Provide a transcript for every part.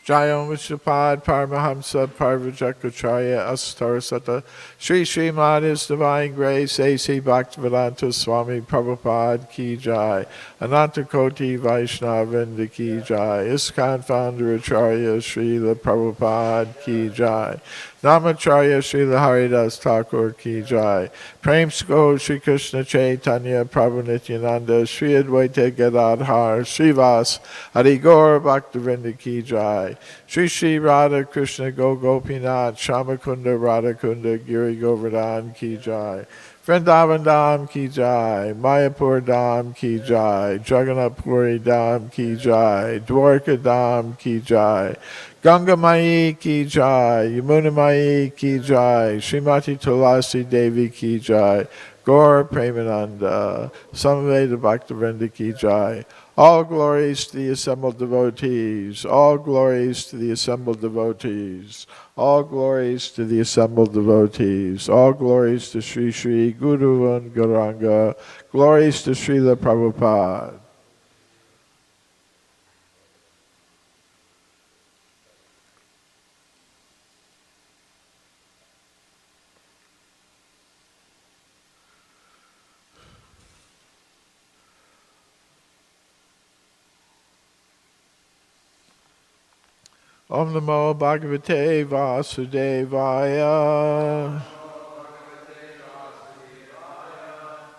Jayam Vishupad Paramahamsa Parvajakacharya Astarasata Sri Srimad His Divine Grace A.C. Bhaktivedanta Swami Prabhupada Ki Jai Ananta Koti Vaishnavinda Ki Jai ISKCON Founder Acharya Srila Prabhupada Ki Jai Namacharya Srila Haridas Thakur Ki Jai Prem Sko Sri Krishna Chaitanya Prabhu Nityananda Sri Advaita Gadadhar Srivas Hari Gaur Bhaktivinoda Ki Jai Shri Shri Radha Krishna Go Gopinath Shamakunda Radhakunda Giri Govardhan Ki Jai Vrindavan Dham Ki Jai Mayapur Dham Ki Jai Jagannath Puri Dham Ki Jai Dwarka Dham Ki Jai Ganga Mai Ki Jai Yamuna Mai Ki Jai Srimati Tulasi Devi Ki Jai Gaur Premananda Samaveda Bhaktivinoda Ki Jai. All glories to the assembled devotees. All glories to the assembled devotees. All glories to the assembled devotees. All glories to Sri Sri Guru and Gauranga. Glories to Srila Prabhupada. Om Namo Bhagavate Vasudevaya.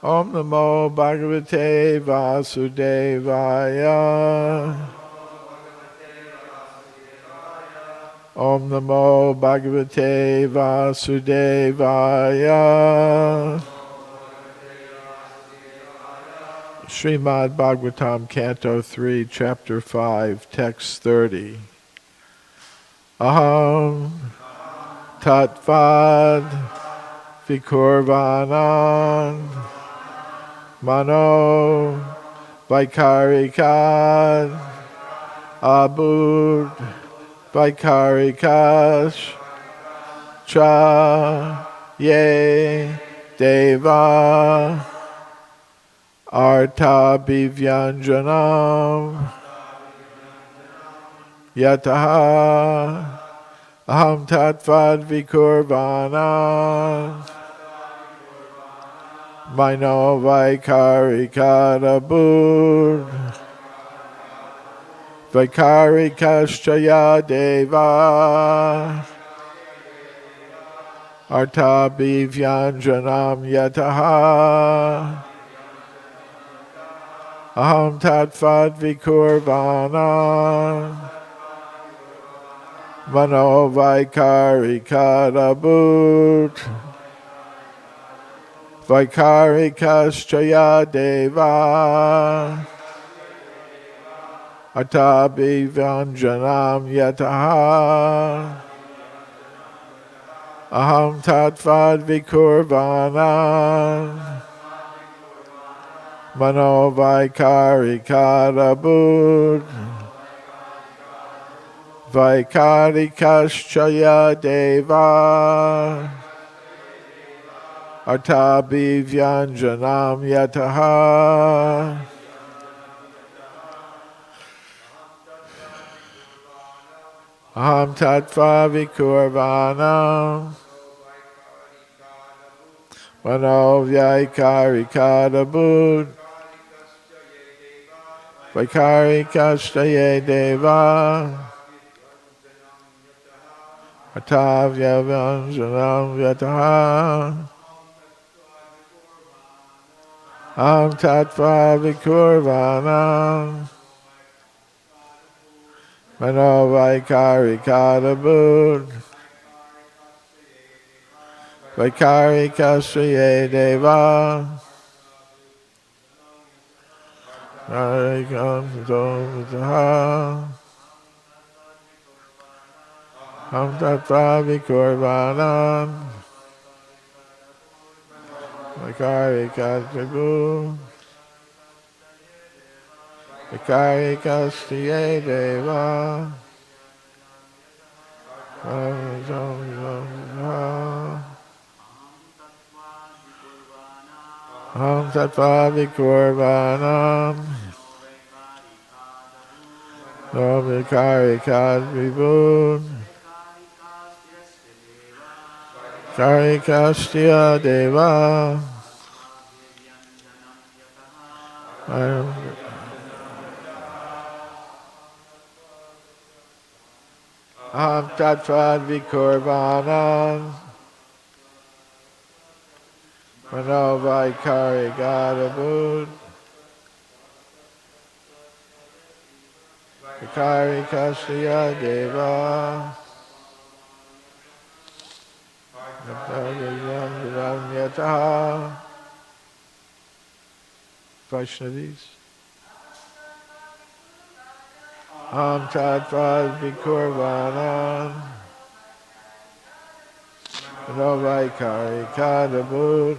Om Namo Bhagavate Vasudevaya. Om Namo Bhagavate Vasudevaya. Srimad Bhagavatam, Canto 3, Chapter 5, Text 30. Aham Tatvad Vikurvanan Mano Vaikarikad Abud Vaikarikash Cha Ye Deva Arta Bivyanjanam Yataha Aham Tatvad Vikurvana Maino Vaikarikadabud Vaikarikashchaya Deva Arta Bivyanjanam Yataha Aham Tatvad Vikurvana Mano Vaikarikadabut Vaikarikaschaya Deva Atabi Vanjanam Yataha Aham Tatvad Vikurvana Mano Vaikarikadabut Vaikarikaschaya Deva Artabi Vyanjanam Yataha Aham Tatva Vikurvanam Mano Vaikarikadabud Vaikarikaschaya Deva Atavya Vyanjanam Yataha Am Tatva Vikurvanam Mano Vaikarikadabud Vaikarikaschaya Deva Vaikarikadabud Am Tatva Vikurvanam Vaikarikadabud Vaikarikaschaya Deva Am Tatva Vikurvanam Karikat Vibhun Karikastya Deva Aham Tatvad Vikurvanan Manovai Karigadabud Karikastya Deva Yataha Vaishnavis Am Tatvad Vikurvanan Manovai Karigadabud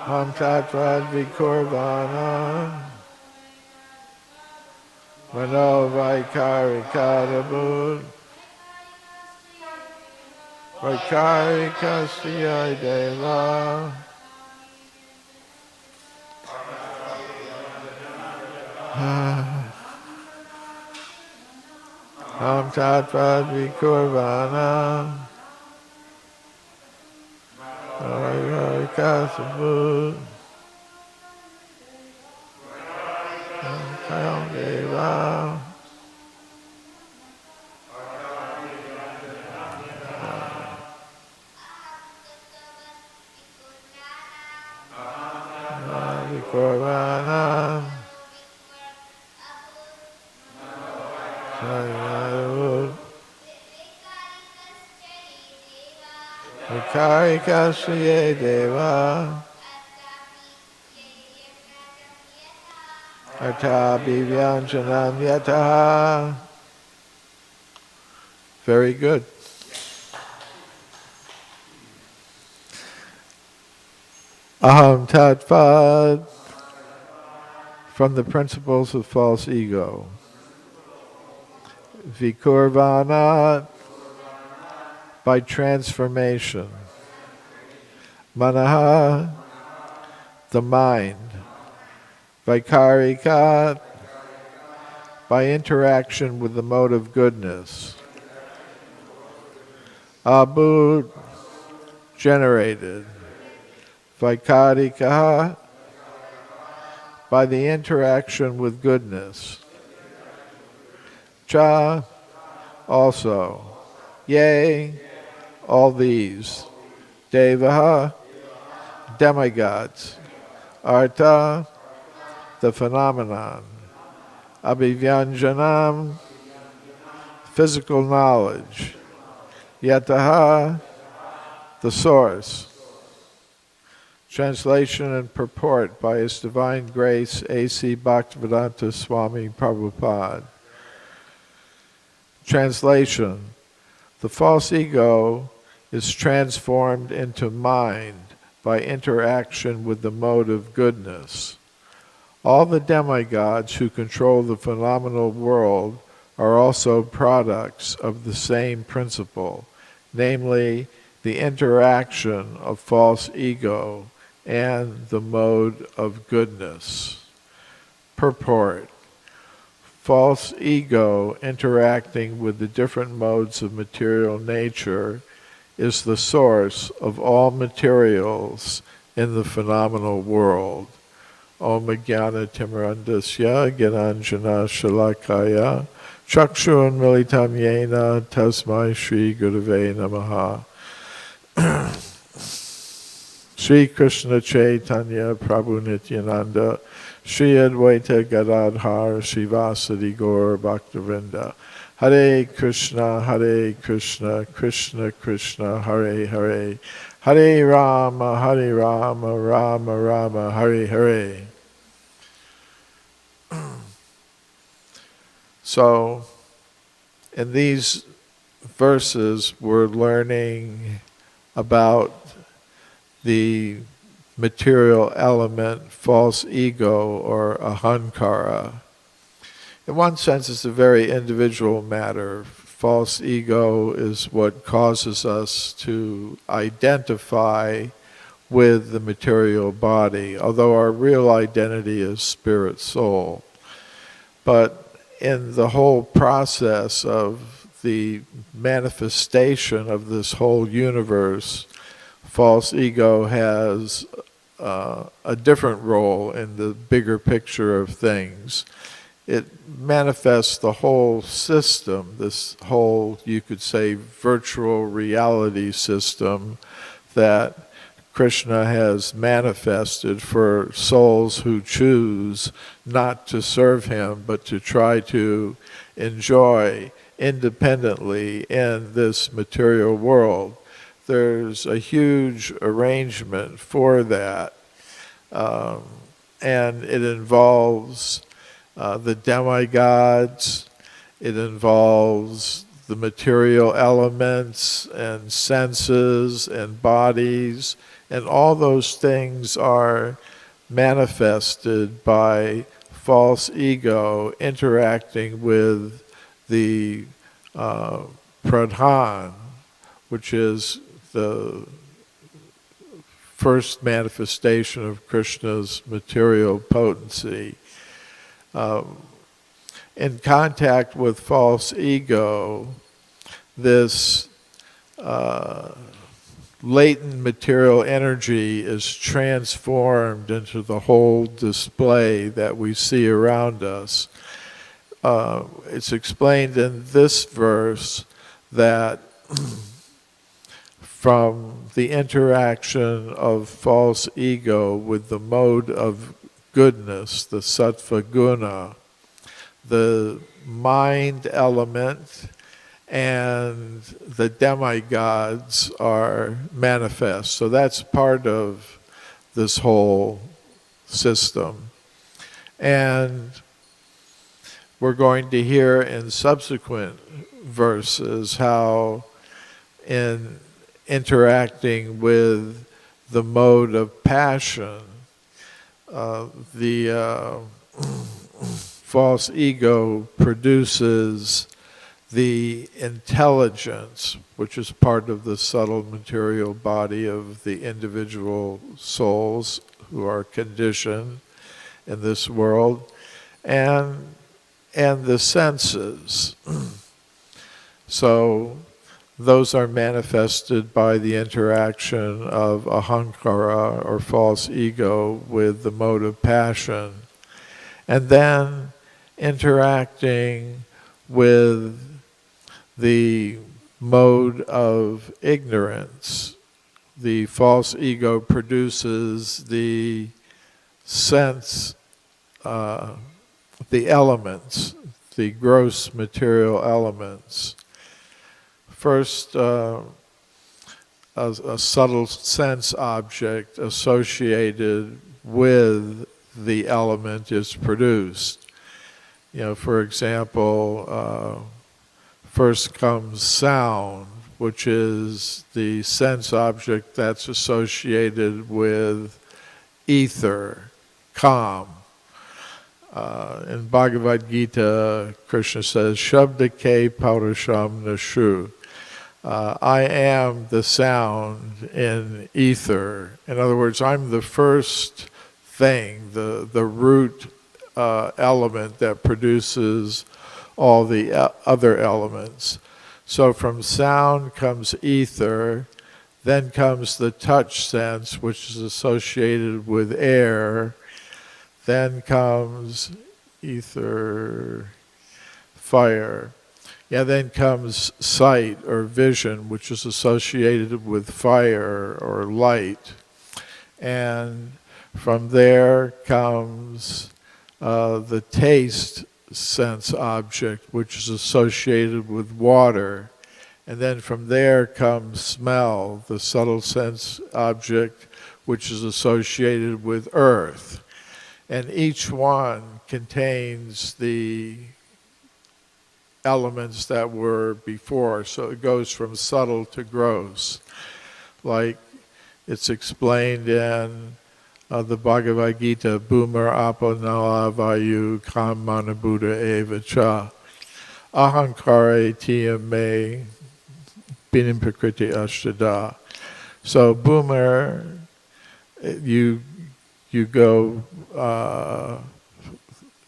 Ham Tatvad Vikurvana Mano Vaikarikadabud Vaikarikasya Deva Ham Tatvad Vikurvana Vaikarikasabud Deva Vikurvana Vikarikasya Deva Arta Bhivyanjanam Yataha. Very good. Aham Tatvad, from the principles of false ego. Vikurvana, by transformation. Manaha, the mind. Vaikarikat, by interaction with the mode of goodness. Abud, generated. Vaikarika, by the interaction with goodness. Cha, also. Yea, all these. Devaha, demigods. Artha, the phenomenon. Abhivyanjanam, physical knowledge. Yataha, the source. Translation and purport by His Divine Grace A.C. Bhaktivedanta Swami Prabhupada. Translation: the false ego is transformed into mind by interaction with the mode of goodness. All the demigods who control the phenomenal world are also products of the same principle, namely the interaction of false ego and the mode of goodness. Purport: false ego interacting with the different modes of material nature is the source of all materials in the phenomenal world. Om Jnana Timirandasya Gyananjana Shalakaya Chakshun Militam Yena Tasmai Shri Gurave Namaha. Sri Krishna Chaitanya Prabhu Nityananda Sri Advaita Gadadhar Srivasadi Gaur Bhaktivinoda Hare Krishna Krishna Krishna Hare Hare Hare Rama Rama Rama Hare Hare. So, in these verses, we're learning about the material element, false ego, or ahankara. In one sense, it's a very individual matter. False ego is what causes us to identify with the material body, although our real identity is spirit soul. But in the whole process of the manifestation of this whole universe, false ego has a different role in the bigger picture of things. It manifests the whole system, this whole, you could say, virtual reality system that Krishna has manifested for souls who choose not to serve him, but to try to enjoy independently in this material world. There's a huge arrangement for that, and it involves the demigods, it involves the material elements and senses and bodies, and all those things are manifested by false ego interacting with the pradhan, which is the first manifestation of Krishna's material potency. In contact with false ego, this latent material energy is transformed into the whole display that we see around us. It's explained in this verse that from the interaction of false ego with the mode of goodness, the sattva guna, the mind element and the demigods are manifest. So that's part of this whole system. And we're going to hear in subsequent verses how in interacting with the mode of passion, the false ego produces the intelligence, which is part of the subtle material body of the individual souls who are conditioned in this world, and the senses. So those are manifested by the interaction of ahankara, or false ego, with the mode of passion. And then interacting with the mode of ignorance. The false ego produces the sense, the elements, the gross material elements. First, a subtle sense object associated with the element is produced. You know, for example, first comes sound, which is the sense object that's associated with ether, calm. In Bhagavad Gita, Krishna says, Shabda ke Paurusham Nashu. I am the sound in ether. In other words, I'm the first thing, the root element that produces all the other elements. So from sound comes ether, then comes the touch sense, which is associated with air, then comes ether, fire. Yeah, then comes sight or vision, which is associated with fire or light. And from there comes the taste sense object, which is associated with water. And then from there comes smell, the subtle sense object, which is associated with earth. And each one contains the elements that were before, so it goes from subtle to gross. Like it's explained in the Bhagavad Gita, Bhumar Apanala Vayu Kam Mana Buddha Eva Cha Ahankare Tiya Me Binim Prakriti Ashtada. So Bhumar, you go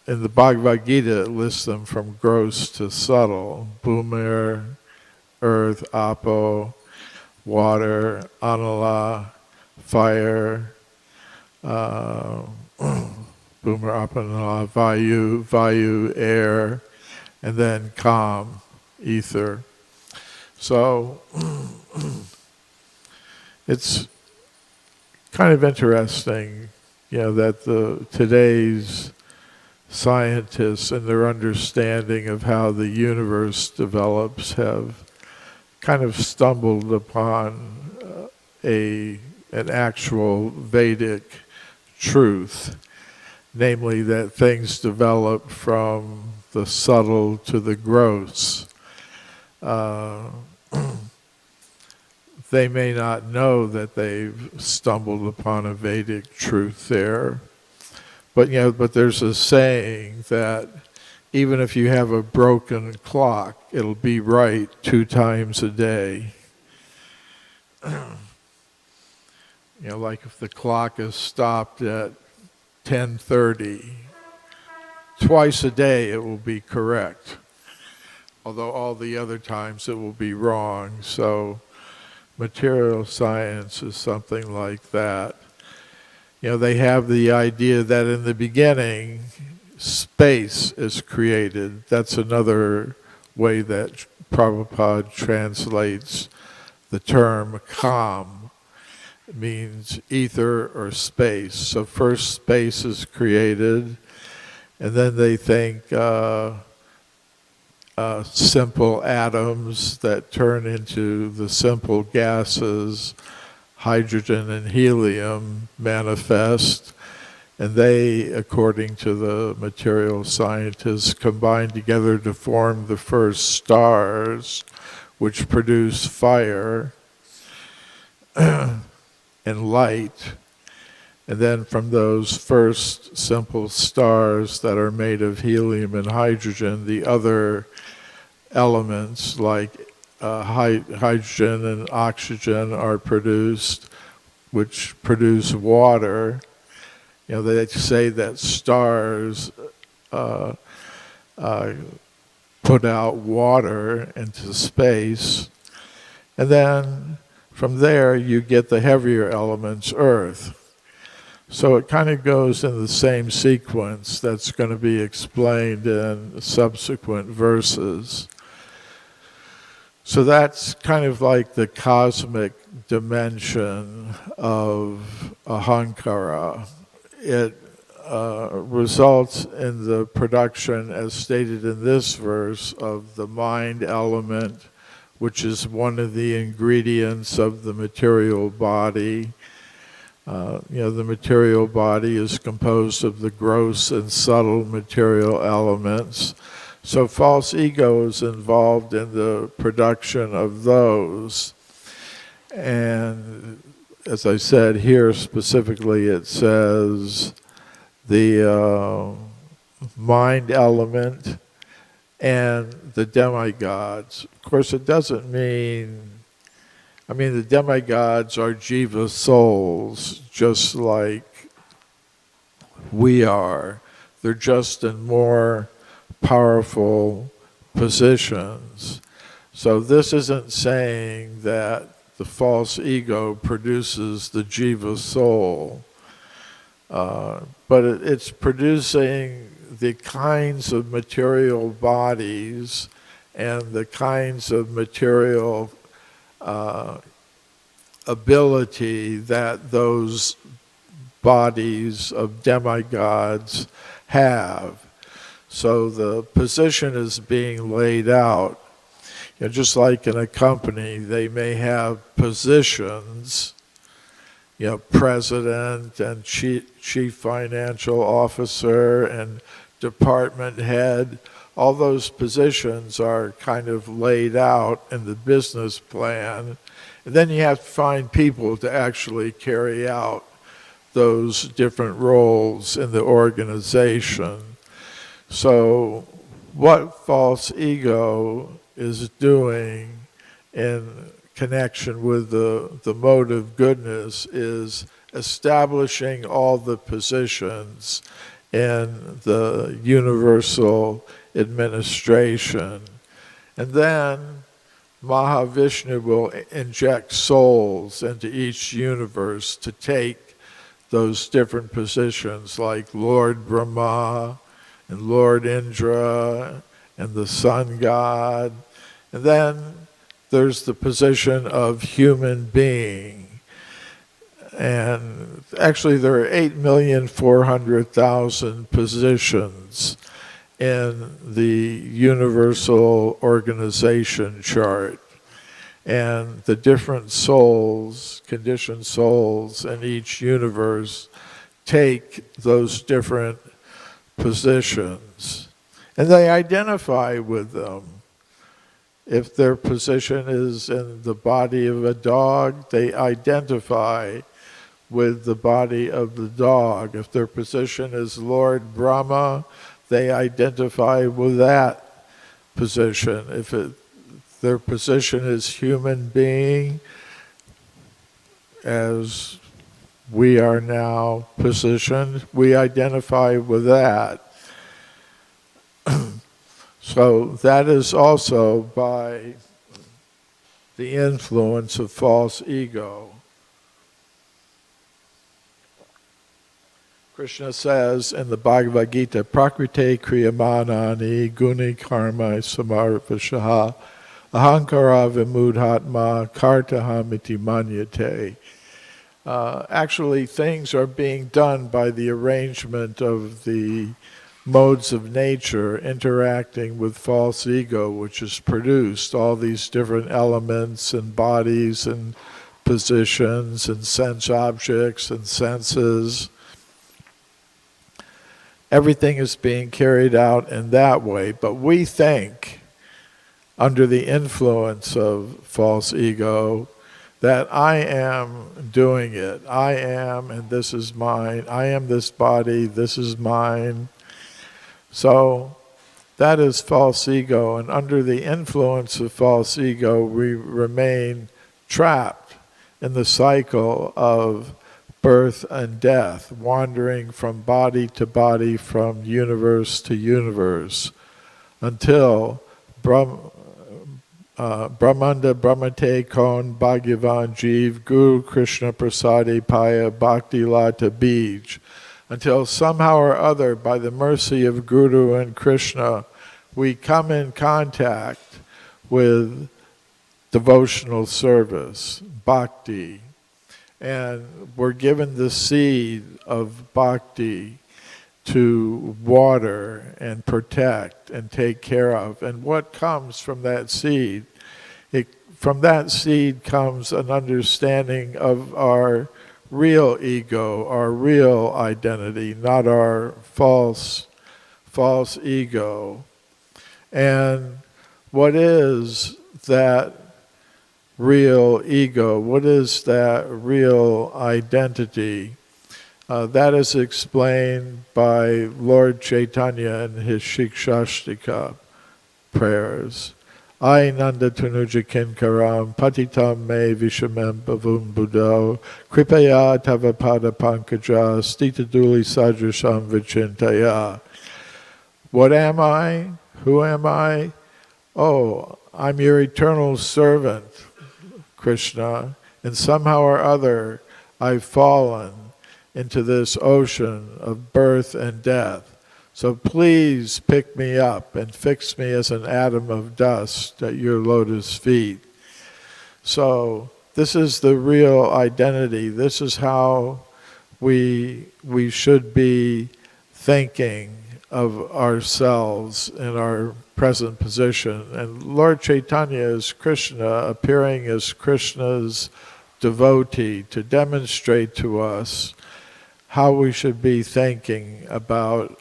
in the Bhagavad Gita, it lists them from gross to subtle. Bhumar, earth, apo, water, anala, fire, Bhumar, apanala, vayu, air, and then kam, ether. So it's kind of interesting, that today's scientists and their understanding of how the universe develops have kind of stumbled upon an actual Vedic truth, namely that things develop from the subtle to the gross. They may not know that they've stumbled upon a Vedic truth there, but there's a saying that even if you have a broken clock, it'll be right 2 times a day. Like if the clock is stopped at 10:30, twice a day it will be correct, although all the other times it will be wrong. So material science is something like that. They have the idea that in the beginning, space is created. That's another way that Prabhupada translates the term kam. It means ether or space. So first space is created, and then they think simple atoms that turn into the simple gases, hydrogen and helium, manifest, and they, according to the material scientists, combine together to form the first stars, which produce fire and light. And then from those first simple stars that are made of helium and hydrogen, the other elements like hydrogen and oxygen are produced, which produce water. They say that stars put out water into space, and then from there you get the heavier elements, earth. So it kind of goes in the same sequence that's going to be explained in subsequent verses. So that's kind of like the cosmic dimension of ahankara. It results in the production, as stated in this verse, of the mind element, which is one of the ingredients of the material body. The material body is composed of the gross and subtle material elements. So false ego is involved in the production of those. And as I said here specifically, it says the mind element and the demigods. Of course, it doesn't mean, the demigods are jiva souls, just like we are. They're just in more powerful positions. So this isn't saying that the false ego produces the jiva soul, but it's producing the kinds of material bodies and the kinds of material ability that those bodies of demigods have. So the position is being laid out. Just like in a company, they may have positions, president and chief financial officer and department head. All those positions are kind of laid out in the business plan. And then you have to find people to actually carry out those different roles in the organization. So what false ego is doing in connection with the mode of goodness is establishing all the positions in the universal administration. And then Mahavishnu will inject souls into each universe to take those different positions, like Lord Brahma and Lord Indra and the sun god. And then there's the position of human being. And actually there are 8,400,000 positions in the universal organization chart. And the different souls, conditioned souls in each universe, take those different positions. And they identify with them. If their position is in the body of a dog, they identify with the body of the dog. If their position is Lord Brahma, they identify with that position. If their position is human being, as we are now positioned, we identify with that. So that is also by the influence of false ego. Krishna says in the Bhagavad Gita, Prakrite kriyamanani guni karma samarvashaha ahankara vimudhatma kartaham iti manyate. Actually, things are being done by the arrangement of the modes of nature interacting with false ego, which has produced all these different elements and bodies and positions and sense objects and senses. Everything is being carried out in that way, but we think, under the influence of false ego, that I am doing it. I am, and this is mine. I am this body, this is mine. So that is false ego, and under the influence of false ego, we remain trapped in the cycle of birth and death, wandering from body to body, from universe to universe, until Brahmanda Brahmate Kon Bhagavan Jeev Guru Krishna Prasadi Paya Bhakti Lata Bij, until somehow or other, by the mercy of Guru and Krishna, we come in contact with devotional service, bhakti, and we're given the seed of bhakti to water and protect and take care of. And what comes from that seed? From that seed comes an understanding of our real ego, our real identity, not our false ego. And what is that real ego? What is that real identity? That is explained by Lord Chaitanya in his Shikshashtika prayers. Ai nanda tunuja kinkaram patitam me vishamem bhavum buddho kripaya tava pada pankaja stita duli sadrasham vichintaya. What am I? Who am I? Oh, I'm your eternal servant, Krishna, and somehow or other I've fallen into this ocean of birth and death. So please pick me up and fix me as an atom of dust at your lotus feet. So this is the real identity. This is how we should be thinking of ourselves in our present position. And Lord Chaitanya is Krishna, appearing as Krishna's devotee to demonstrate to us how we should be thinking about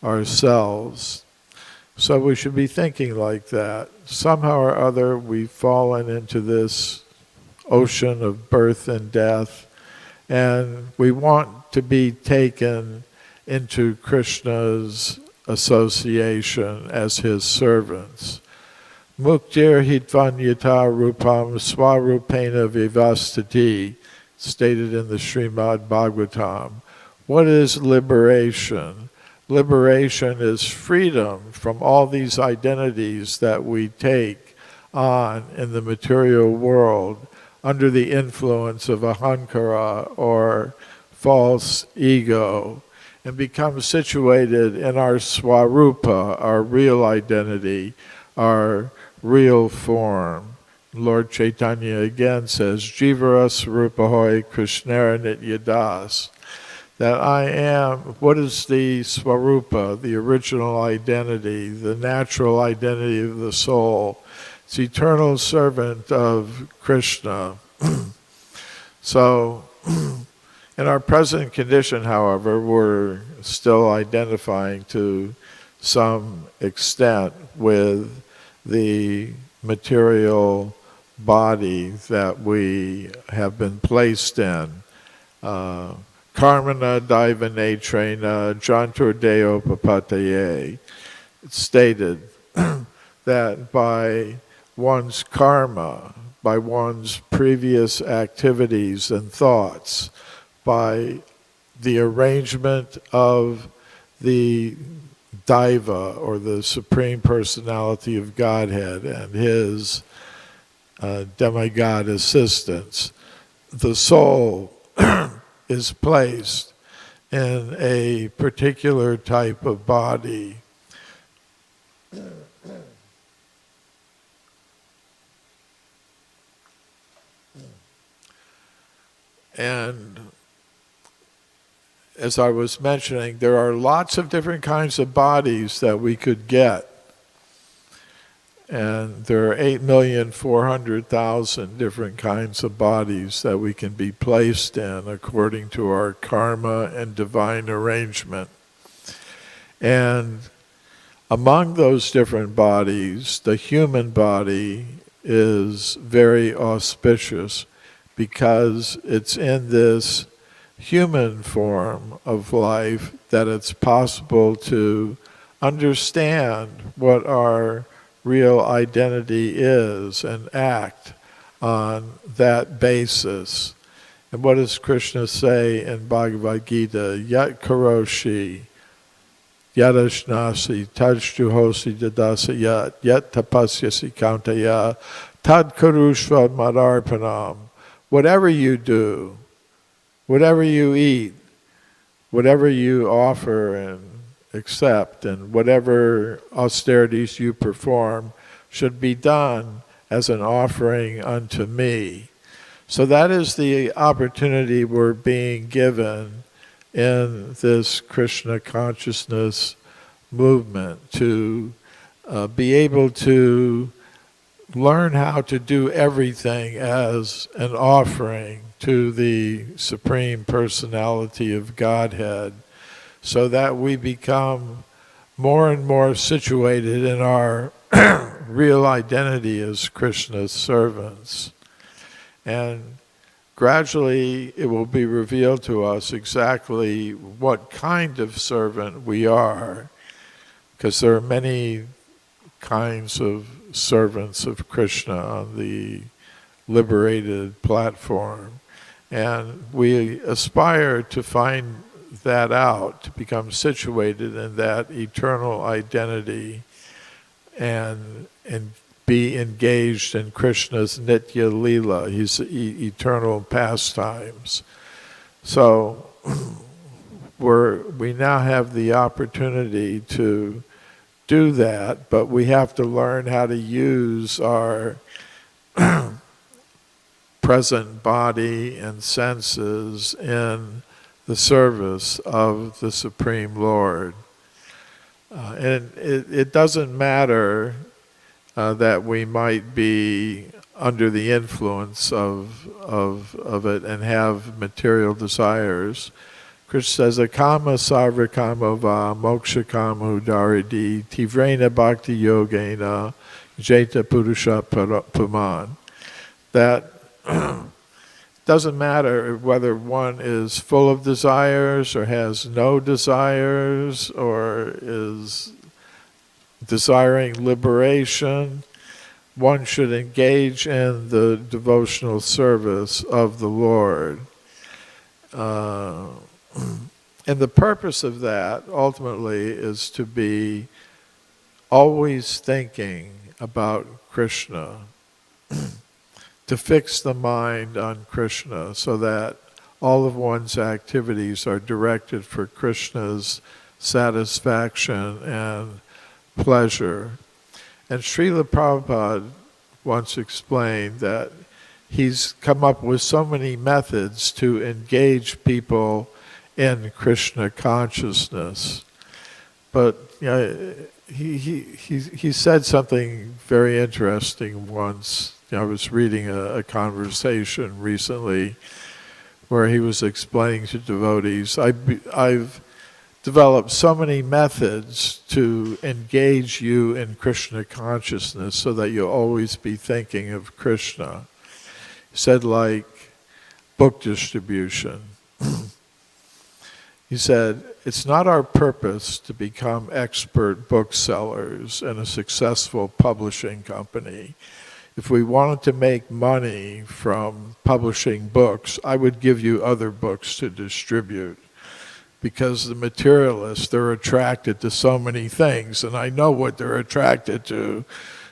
ourselves. So we should be thinking like that. Somehow or other we've fallen into this ocean of birth and death, And we want to be taken into Krishna's association as his servants. Muktir hitvanyata rupam swarupena vivastati, stated in the Srimad Bhagavatam. What is liberation? Liberation is freedom from all these identities that we take on in the material world under the influence of ahankara or false ego, and become situated in our swarupa, our real identity, our real form. Lord Chaitanya again says, Jivara Swarupahoy Krishnara Nityadas, that I am, what is the swarupa, the original identity, the natural identity of the soul? It's eternal servant of Krishna. So, in our present condition, however, we're still identifying to some extent with the material body that we have been placed in. Karmana daivanetrena janturdeo papataye. It's stated that by one's karma, by one's previous activities and thoughts, by the arrangement of the Daiva, or the Supreme Personality of Godhead, and his demigod assistants, the soul is placed in a particular type of body. And as I was mentioning, there are lots of different kinds of bodies that we could get. And there are 8,400,000 different kinds of bodies that we can be placed in according to our karma and divine arrangement. And among those different bodies, the human body is very auspicious because it's in this human form of life that it's possible to understand what our real identity is and act on that basis. And what does Krishna say in Bhagavad Gita? Yat karoshi, yadashnasi, tajjuhosi dadasa yat tapasyasi kauntaya, tad karushva madarpanam. Whatever you do, whatever you eat, whatever you offer and accept, and whatever austerities you perform should be done as an offering unto me. So that is the opportunity we're being given in this Krishna consciousness movement, to be able to learn how to do everything as an offering to the Supreme Personality of Godhead, so that we become more and more situated in our real identity as Krishna's servants. And gradually it will be revealed to us exactly what kind of servant we are, because there are many kinds of servants of Krishna on the liberated platform. And we aspire to find that out, to become situated in that eternal identity and be engaged in Krishna's Nitya Leela, his eternal pastimes. So we now have the opportunity to do that, but we have to learn how to use our present body and senses in the service of the Supreme Lord. And it doesn't matter that we might be under the influence of it and have material desires. Krishna says, Akama sarva kama va moksha kama udaridi tivrena bhakti yogena jeta purusha puman. That doesn't matter whether one is full of desires or has no desires or is desiring liberation. One should engage in the devotional service of the Lord. And the purpose of that, ultimately, is to be always thinking about Krishna, to fix the mind on Krishna so that all of one's activities are directed for Krishna's satisfaction and pleasure. And Srila Prabhupada once explained that he's come up with so many methods to engage people in Krishna consciousness. But he said something very interesting once. I was reading a conversation recently where he was explaining to devotees, I've developed so many methods to engage you in Krishna consciousness so that you'll always be thinking of Krishna. He said, like book distribution. He said, it's not our purpose to become expert booksellers in a successful publishing company. If we wanted to make money from publishing books, I would give you other books to distribute. Because the materialists, they're attracted to so many things, and I know what they're attracted to,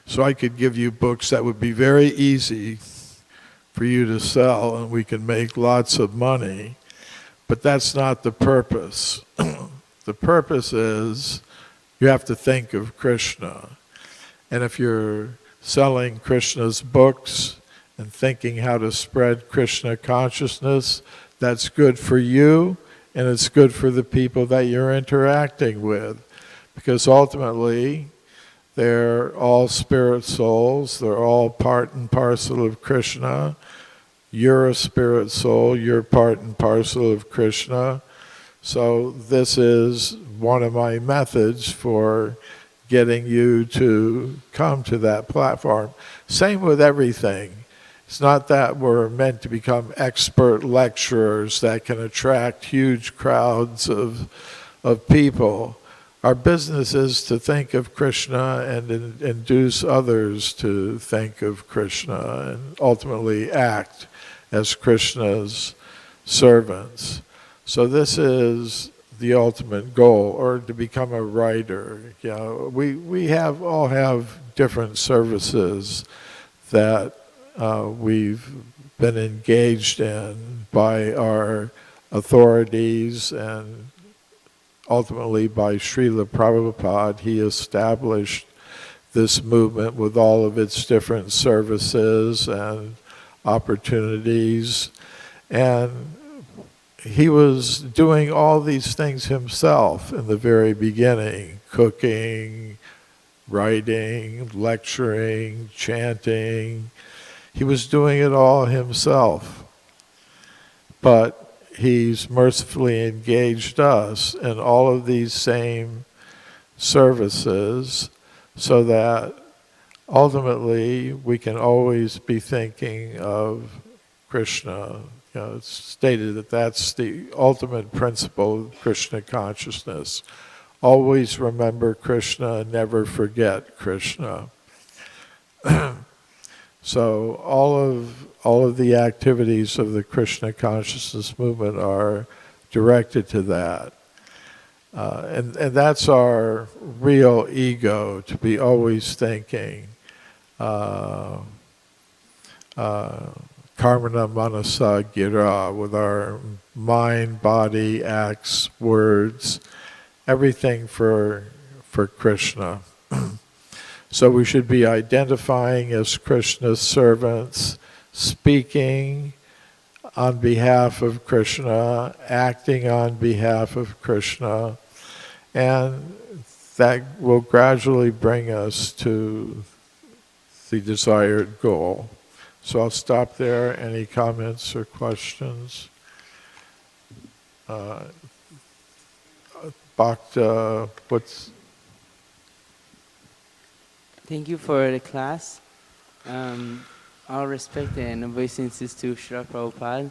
so I could give you books that would be very easy for you to sell, and we can make lots of money. But that's not the purpose. The purpose is you have to think of Krishna. And if you're selling Krishna's books and thinking how to spread Krishna consciousness, that's good for you, and it's good for the people that you're interacting with. Because ultimately, they're all spirit souls, they're all part and parcel of Krishna. You're a spirit soul, you're part and parcel of Krishna. So this is one of my methods for getting you to come to that platform. Same with everything. It's not that we're meant to become expert lecturers that can attract huge crowds of people. Our business is to think of Krishna and induce others to think of Krishna and ultimately act as Krishna's servants. So this is the ultimate goal, or to become a writer. You know, we all have different services that we've been engaged in by our authorities, and ultimately by Srila Prabhupada. He established this movement with all of its different services and opportunities, and he was doing all these things himself in the very beginning: cooking, writing, lecturing, chanting. He was doing it all himself. But he's mercifully engaged us in all of these same services so that ultimately we can always be thinking of Krishna. You know, it's stated that that's the ultimate principle of Krishna consciousness. Always remember Krishna, never forget Krishna. So all of the activities of the Krishna consciousness movement are directed to that. And that's our real ego, to be always thinking. Karmana manasa gira, with our mind, body, acts, words, everything for Krishna. So we should be identifying as Krishna's servants, speaking on behalf of Krishna, acting on behalf of Krishna, and that will gradually bring us to the desired goal. So I'll stop there. Any comments or questions? Bhakta, what's... Thank you for the class. All respect and obeisances to Srila Prabhupada.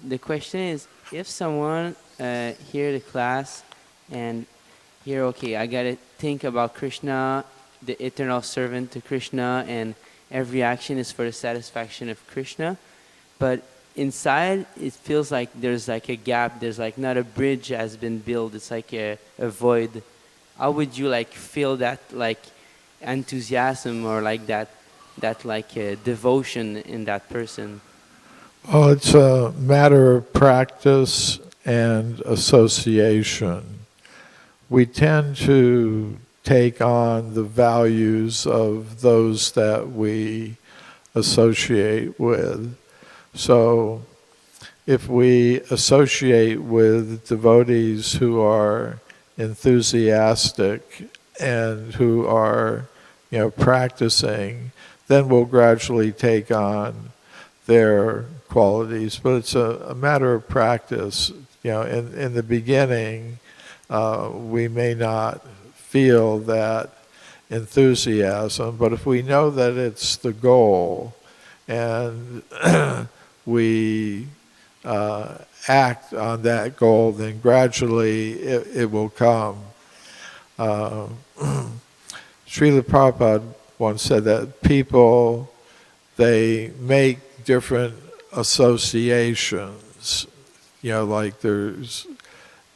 The question is, if someone hear the class and hear, okay, I gotta think about Krishna, the eternal servant to Krishna, and every action is for the satisfaction of Krishna, but inside it feels like there's like a gap, there's like not a bridge has been built, it's like a void. How would you like feel that like enthusiasm or like that like devotion in that person? Well, it's a matter of practice and association. We tend to take on the values of those that we associate with. So if we associate with devotees who are enthusiastic and who are, practicing, then we'll gradually take on their qualities. But it's a matter of practice. In the beginning, we may not feel that enthusiasm, but if we know that it's the goal and we act on that goal, then gradually it will come. Uh, Srila Prabhupada once said that people, they make different associations, like there's,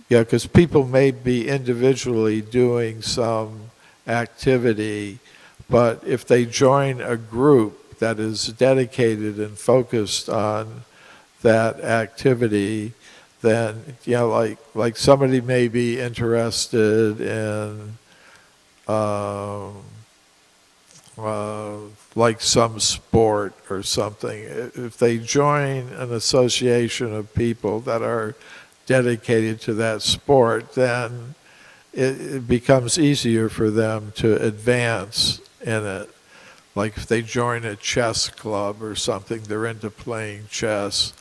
because people may be individually doing some activity, but if they join a group that is dedicated and focused on that activity, then, like somebody may be interested in like some sport or something. If they join an association of people that are dedicated to that sport, then it becomes easier for them to advance in it. Like if they join a chess club or something, they're into playing chess.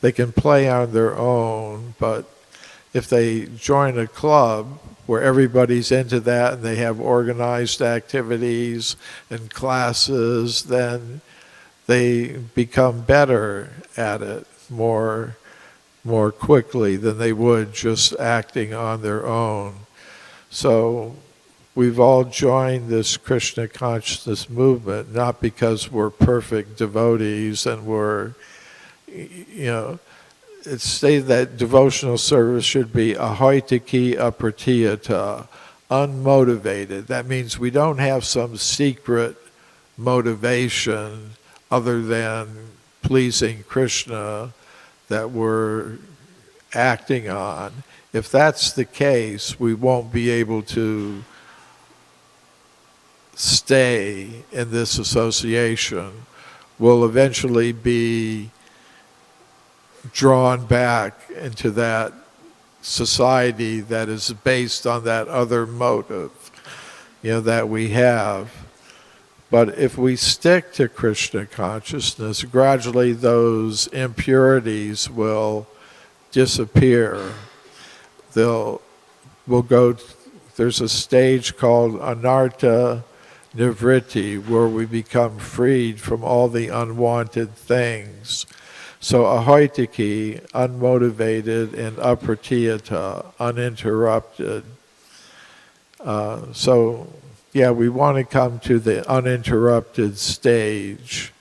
They can play on their own, but if they join a club where everybody's into that and they have organized activities and classes, then they become better at it more quickly than they would just acting on their own. So we've all joined this Krishna consciousness movement not because we're perfect devotees and we're, it's stated that devotional service should be ahoitaki apratiyata, unmotivated. That means we don't have some secret motivation other than pleasing Krishna that we're acting on. If that's the case, we won't be able to stay in this association. We'll eventually be drawn back into that society that is based on that other motive, that we have. But if we stick to Krishna consciousness, gradually those impurities will disappear. We'll go, there's a stage called anartha nivritti where we become freed from all the unwanted things. So ahoitaki, unmotivated, and apratiyata, uninterrupted. We want to come to the uninterrupted stage.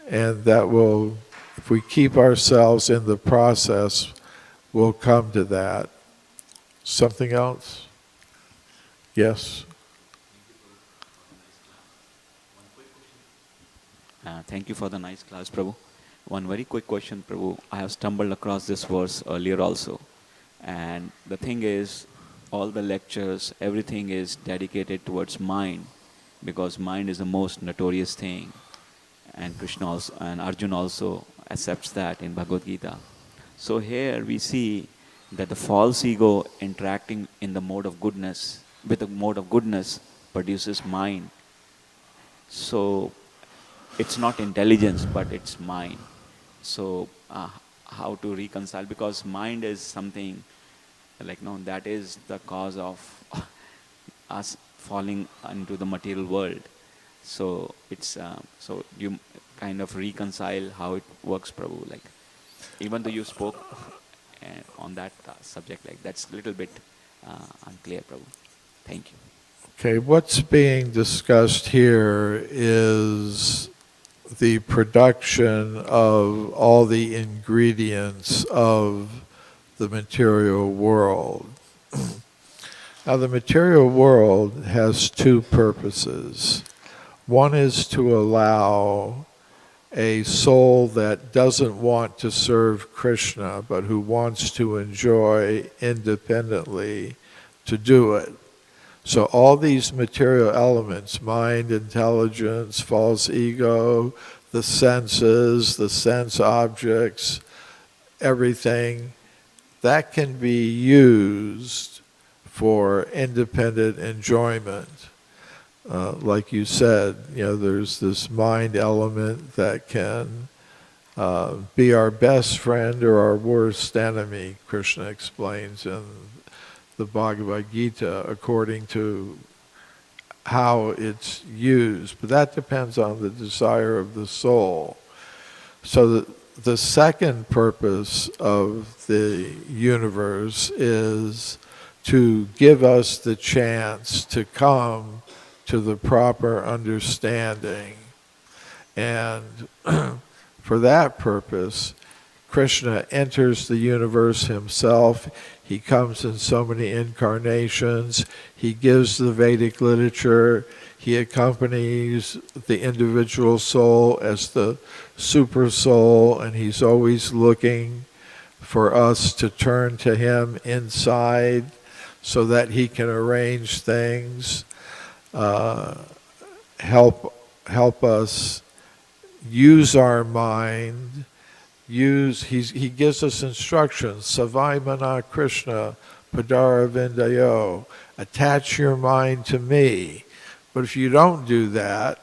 And that will, if we keep ourselves in the process, we'll come to that. Something else? Yes? Thank you for the nice class, Prabhu. One very quick question, Prabhu. I have stumbled across this verse earlier also. And the thing is, all the lectures, everything is dedicated towards mind, because mind is the most notorious thing. And Krishna also, and Arjuna also accepts that in Bhagavad Gita. So here we see that the false ego interacting in the mode of goodness, with the mode of goodness, produces mind. So it's not intelligence, but it's mind. So how to reconcile? Because mind is something like, no, that is the cause of us falling into the material world. So it's so you kind of reconcile how it works, Prabhu. Like even though you spoke on that subject, like that's a little bit unclear, Prabhu. Thank you. Okay, what's being discussed here is the production of all the ingredients of the material world. Now, the material world has two purposes. One is to allow a soul that doesn't want to serve Krishna, but who wants to enjoy independently, to do it. So all these material elements, mind, intelligence, false ego, the senses, the sense objects, everything, that can be used for independent enjoyment. Like you said, there's this mind element that can be our best friend or our worst enemy, Krishna explains in the Bhagavad Gita, according to how it's used. But that depends on the desire of the soul. So the second purpose of the universe is to give us the chance to come to the proper understanding. And for that purpose, Krishna enters the universe himself. He comes in so many incarnations. He gives the Vedic literature. He accompanies the individual soul as the super soul, and he's always looking for us to turn to him inside so that he can arrange things, help us use our mind. He gives us instructions. Savai mana Krishna padara vindayo. Attach your mind to me. But if you don't do that,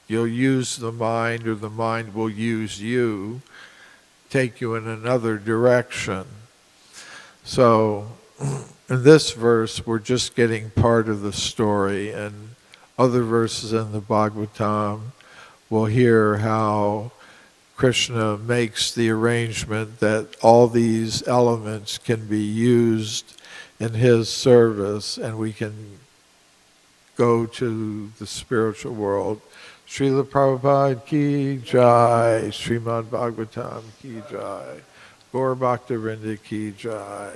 you'll use the mind, or the mind will use you, take you in another direction. So in this verse, we're just getting part of the story, and other verses in the Bhagavatam we'll hear how Krishna makes the arrangement that all these elements can be used in his service, and we can go to the spiritual world. Srila Prabhupada ki jai, Srimad Bhagavatam ki jai, Gaur Bhakta Vrinda ki jai.